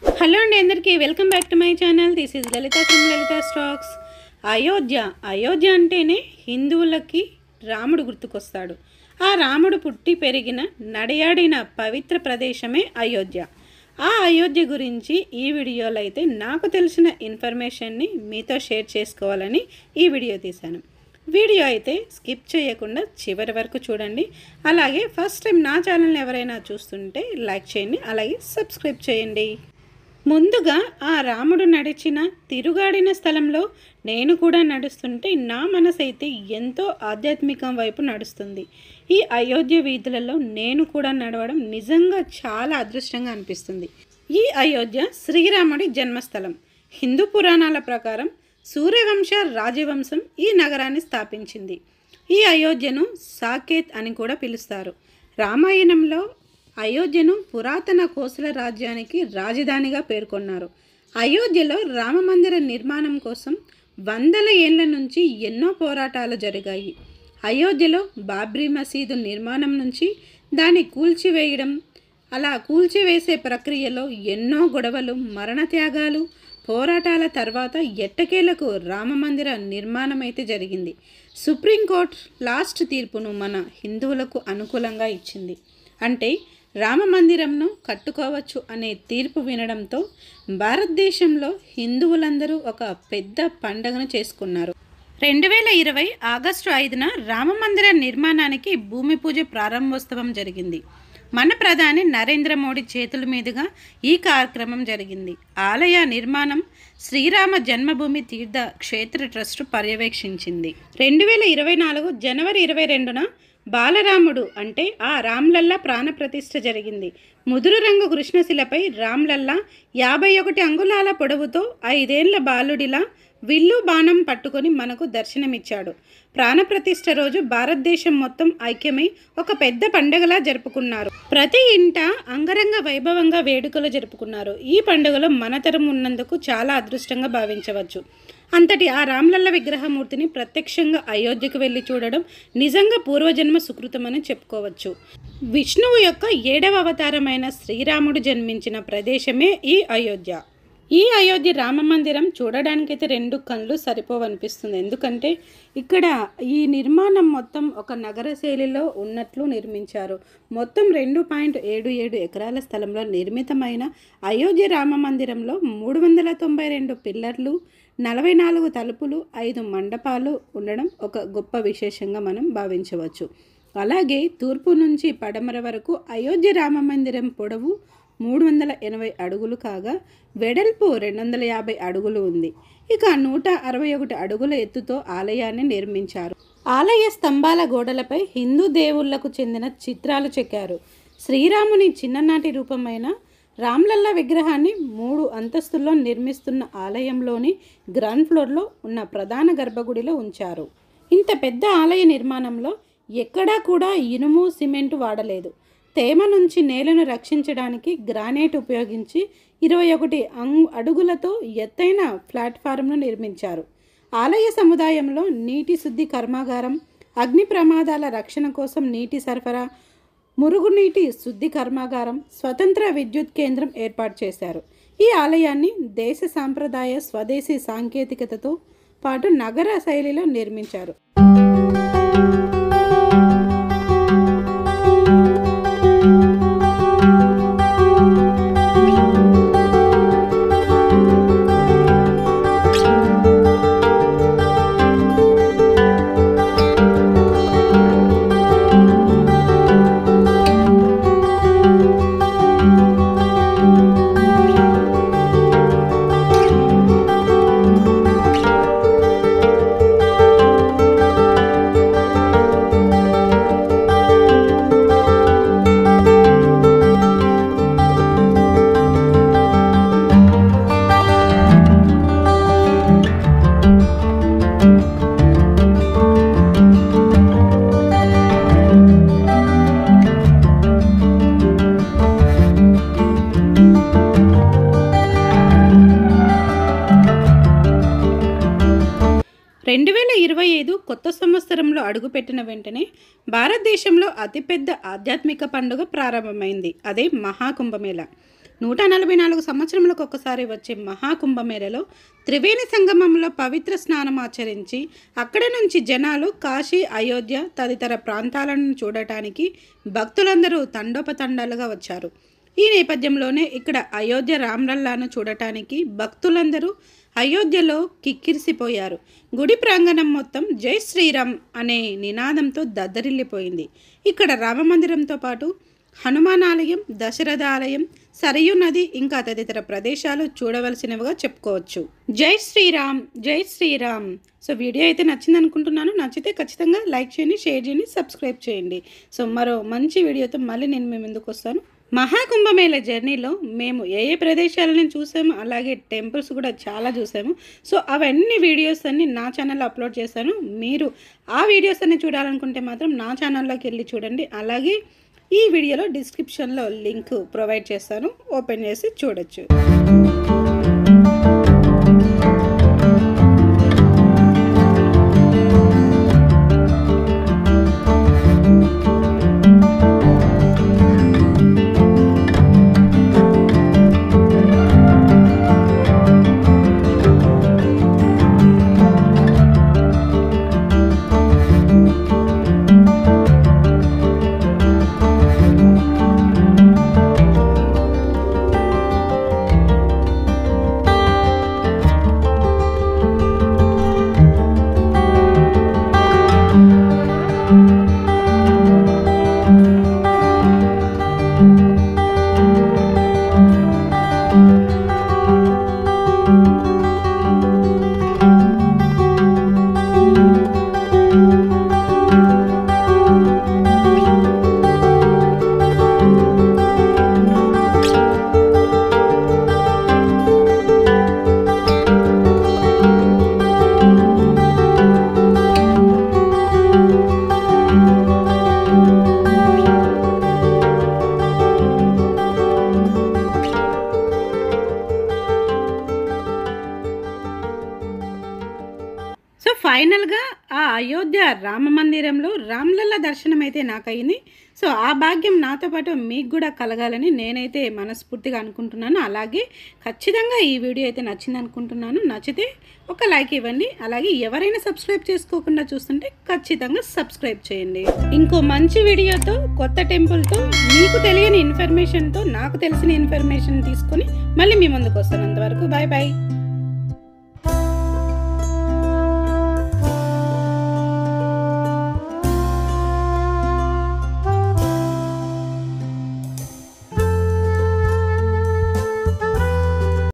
Hello అండి అందరికీ welcome back to my channel. This is Lalitha from Lalitha stocks. Ayodhya అంటేనే హిందువులకి రాముడు గుర్తుకొస్తాడు. ఆ రాముడు పుట్టి పెరిగిన నడయాడిన పవిత్ర ప్రదేశమే అయోధ్య. ఆ అయోధ్య గురించి ఈ వీడియోలో అయితే నాకు తెలిసిన ఇన్ఫర్మేషన్ని మీతో షేర్ చేసుకోవాలని ఈ వీడియో తీశాను. వీడియో అయితే స్కిప్ చేయకుండా చివరి వరకు చూడండి. అలాగే ఫస్ట్ టైం నా ఛానల్ని ఎవరైనా చూస్తుంటే లైక్ చేయండి, అలాగే సబ్స్క్రైబ్ చేయండి. ముందుగా ఆ రాముడు నడిచిన తిరుగాడిన స్థలంలో నేను కూడా నడుస్తుంటే నా మనసు అయితే ఎంతో ఆధ్యాత్మికం వైపు నడుస్తుంది. ఈ అయోధ్య వీధులలో నేను కూడా నడవడం నిజంగా చాలా అదృష్టంగా అనిపిస్తుంది. ఈ అయోధ్య శ్రీరాముడి జన్మస్థలం. హిందూ పురాణాల ప్రకారం సూర్యవంశ రాజవంశం ఈ నగరాన్ని స్థాపించింది. ఈ అయోధ్యను సాకేత్ అని కూడా పిలుస్తారు. రామాయణంలో అయోధ్యను పురాతన కోసల రాజ్యానికి రాజధానిగా పేర్కొన్నారు. అయోధ్యలో రామమందిర నిర్మాణం కోసం వందల ఏళ్ల నుంచి ఎన్నో పోరాటాలు జరిగాయి. అయోధ్యలో బాబ్రీ మసీదు నిర్మాణం నుంచి దాన్ని కూల్చివేయడం, అలా కూల్చివేసే ప్రక్రియలో ఎన్నో గొడవలు, మరణత్యాగాలు, పోరాటాల తర్వాత ఎట్టకేలకు రామమందిర నిర్మాణం అయితే జరిగింది. సుప్రీంకోర్టు లాస్ట్ తీర్పును మన హిందువులకు అనుకూలంగా ఇచ్చింది. అంటే రామమందిరంను కట్టుకోవచ్చు అనే తీర్పు వినడంతో భారతదేశంలో హిందువులందరూ ఒక పెద్ద పండుగను చేసుకున్నారు. 2020 ఆగస్టు 5న రామమందిర నిర్మాణానికి భూమి పూజ ప్రారంభోత్సవం జరిగింది. మన ప్రధాని నరేంద్ర మోడీ చేతుల మీదుగా ఈ కార్యక్రమం జరిగింది. ఆలయ నిర్మాణం శ్రీరామ జన్మభూమి తీర్థ క్షేత్ర ట్రస్ట్ పర్యవేక్షించింది. 2024 జనవరి 22న బాలరాముడు అంటే ఆ రామ్లల్లా ప్రాణప్రతిష్ఠ జరిగింది. ముదురు రంగు కృష్ణశిలపై రామ్లల్లా 51 అంగుళాల పొడవుతో 5 ఏళ్ల బాలుడిలా విల్లు బాణం పట్టుకొని మనకు దర్శనమిచ్చాడు. ప్రాణప్రతిష్ఠ రోజు భారతదేశం మొత్తం ఐక్యమై ఒక పెద్ద పండుగలా జరుపుకున్నారు. ప్రతి ఇంట అంగరంగ వైభవంగా వేడుకలు జరుపుకున్నారు. ఈ పండుగలో మన తరం ఉన్నందుకు చాలా అదృష్టంగా భావించవచ్చు. అంతటి ఆ రామ్లల్ల విగ్రహమూర్తిని ప్రత్యక్షంగా అయోధ్యకు వెళ్ళి చూడడం నిజంగా పూర్వజన్మ సుకృతమని చెప్పుకోవచ్చు. విష్ణువు యొక్క 7వ అవతారమైన శ్రీరాముడు జన్మించిన ప్రదేశమే ఈ అయోధ్య. ఈ అయోధ్య రామ మందిరం చూడడానికైతే 2 కళ్ళు సరిపోవనిపిస్తుంది. ఎందుకంటే ఇక్కడ ఈ నిర్మాణం మొత్తం ఒక నగర శైలిలో ఉన్నట్లు నిర్మించారు. మొత్తం 2.77 ఎకరాల స్థలంలో నిర్మితమైన అయోధ్య రామ మందిరంలో 392 పిల్లర్లు, 44 తలుపులు, 5 మండపాలు ఉండడం ఒక గొప్ప విశేషంగా మనం భావించవచ్చు. అలాగే తూర్పు నుంచి పడమర వరకు అయోధ్య రామ మందిరం పొడవు 380 అడుగులు కాగా వెడల్పు 250 అడుగులు ఉంది. ఇక 161 అడుగుల ఎత్తుతో ఆలయాన్ని నిర్మించారు. ఆలయ స్తంభాల గోడలపై హిందూ దేవుళ్లకు చెందిన చిత్రాలు చెక్కారు. శ్రీరాముని చిన్ననాటి రూపమైన రామ్లల్లా విగ్రహాన్ని 3 అంతస్తుల్లో నిర్మిస్తున్న ఆలయంలోని గ్రౌండ్ ఫ్లోర్లో ఉన్న ప్రధాన గర్భగుడిలో ఉంచారు. ఇంత పెద్ద ఆలయ నిర్మాణంలో ఎక్కడా కూడా ఇనుము, సిమెంటు వాడలేదు. తేమ నుంచి నేలను రక్షించడానికి గ్రానైట్ ఉపయోగించి 21 అడుగులతో ఎత్తైన ప్లాట్ఫారంను నిర్మించారు. ఆలయ సముదాయంలో నీటి శుద్ధి కర్మాగారం, అగ్ని ప్రమాదాల రక్షణ కోసం నీటి సరఫరా, మురుగునీటి శుద్ధి కర్మాగారం, స్వతంత్ర విద్యుత్ కేంద్రం ఏర్పాటు చేశారు. ఈ ఆలయాన్ని దేశ సాంప్రదాయ స్వదేశీ సాంకేతికతతో పాటు నగర శైలిలో నిర్మించారు. కొత్త సంవత్సరంలో అడుగుపెట్టిన వెంటనే భారతదేశంలో అతిపెద్ద ఆధ్యాత్మిక పండుగ ప్రారంభమైంది. అదే మహాకుంభమేళ. 144 సంవత్సరములకు ఒకసారి వచ్చే మహాకుంభమేళలో త్రివేణి సంగమంలో పవిత్ర స్నానం ఆచరించి అక్కడి నుంచి జనాలు కాశీ, అయోధ్య తదితర ప్రాంతాలను చూడటానికి భక్తులందరూ తండోపతండాలుగా వచ్చారు. ఈ నేపథ్యంలోనే ఇక్కడ అయోధ్య రామ్లల్లాను చూడటానికి భక్తులందరూ అయోధ్యలో కిక్కిరిసిపోయారు. గుడి ప్రాంగణం మొత్తం జై శ్రీరామ్ అనే నినాదంతో దద్దరిల్లిపోయింది. ఇక్కడ రామమందిరంతో పాటు హనుమాన్ ఆలయం, దశరథ ఆలయం, సరయూ నది ఇంకా తదితర ప్రదేశాలు చూడవలసినవిగా చెప్పుకోవచ్చు. జై శ్రీరామ్, జై శ్రీరామ్. సో వీడియో అయితే నచ్చింది అనుకుంటున్నాను. నచ్చితే ఖచ్చితంగా లైక్ చేయండి, షేర్ చేయండి, సబ్స్క్రైబ్ చేయండి. సో మరో మంచి వీడియోతో మళ్ళీ నేను మీ ముందుకు వస్తాను. మహాకుంభమేళ జర్నీలో మేము ఏ ప్రదేశాలను చూసాము, అలాగే టెంపుల్స్ కూడా చాలా చూసాము. సో అవన్నీ వీడియోస్ అన్నీ నా ఛానల్లో అప్లోడ్ చేశాను. మీరు ఆ వీడియోస్ అన్ని చూడాలనుకుంటే మాత్రం నా ఛానల్లోకి వెళ్ళి చూడండి. అలాగే ఈ వీడియోలో డిస్క్రిప్షన్లో లింక్ ప్రొవైడ్ చేస్తాను, ఓపెన్ చేసి చూడొచ్చు. సో ఫైనల్గా ఆ అయోధ్య రామ మందిరంలో రామ్లల్ల దర్శనం అయితే నాకైంది. సో ఆ భాగ్యం నాతో పాటు మీకు కూడా కలగాలని నేనైతే మనస్ఫూర్తిగా అనుకుంటున్నాను. అలాగే ఖచ్చితంగా ఈ వీడియో అయితే నచ్చింది అనుకుంటున్నాను. నచ్చితే ఒక లైక్ ఇవ్వండి. అలాగే ఎవరైనా సబ్స్క్రైబ్ చేసుకోకుండా చూస్తుంటే ఖచ్చితంగా సబ్స్క్రైబ్ చేయండి. ఇంకో మంచి వీడియోతో, కొత్త టెంపుల్తో, మీకు తెలియని ఇన్ఫర్మేషన్తో, నాకు తెలిసిన ఇన్ఫర్మేషన్ తీసుకొని మళ్ళీ మీ ముందుకు వస్తాను. అంతవరకు బాయ్ బాయ్.